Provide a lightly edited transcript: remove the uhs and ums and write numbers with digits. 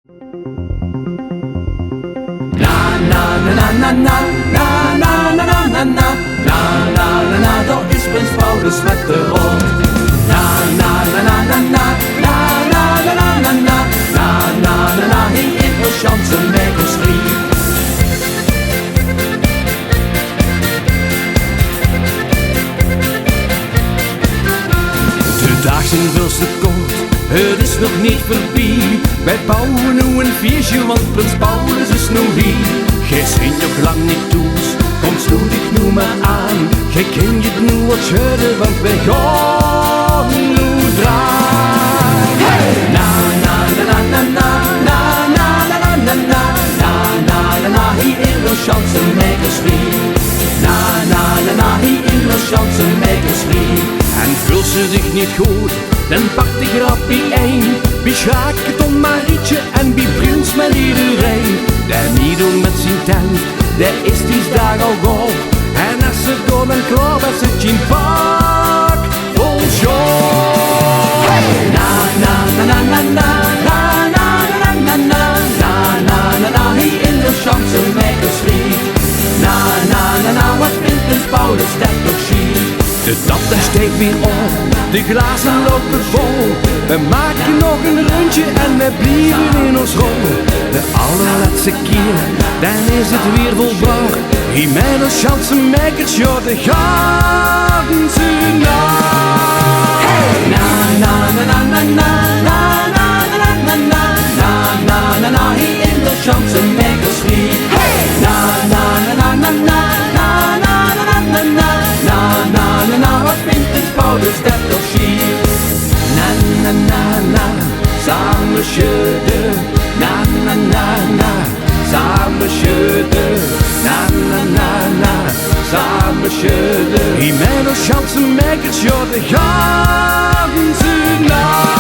Na na na na na na na na na na na na na na na na, dat is Prins Paulus met de rond. Na na na na na na na na na na na na na na na na, hing in de Schanzenmeierstreek. De dagen zijn veel te kort, het is nog niet voorbij. Wij bouwen nu een feestje, want Prins Paulus is nu hier. Gij ziet nog lang niet toes, kom stoot ik nu maar aan. Gij ken je het nu wat schudden, want wij gaan nu draaien. Hey! Na na na na na na na na na na na na na na na, hier in de Schanzenmeierstreek. Na na na na, hier in de Schanzenmeierstreek. En voelt ze zich niet goed, dan pakt de grappie een. Wie schaakt het om Marietje en wie Prins met iedereen. De Miedel met zijn tent, de is die dag al gauw. En als ze door dan klaar, dan zit je in pak vol show. Hey! Na na na na na na na na na na na na na na na, hier in de Schanzenmeierstreek. Na na na na, wat vindt Prins Paulus dat toch chic? De tap steekt weer op, de glazen lopen vol. We maken nog een rondje en we blijven in ons rol. De allerlaatste keer, dan is het weer volbracht. Hier met de Schanzenmeijers, ja, de ganse nacht. Hey! Na na na na na na na na na na na na na na na, hier in de Schanzenmeierstreek. Hey! Na na na na na na na na na na na na na na, wat vindt Prins Paulus dat toch chic? Na na na na, samen schudden. Na na na na, samen schudden. Na na na na, samen schudden. Hier met de Schanzenmeijers, ja, de ganse nacht.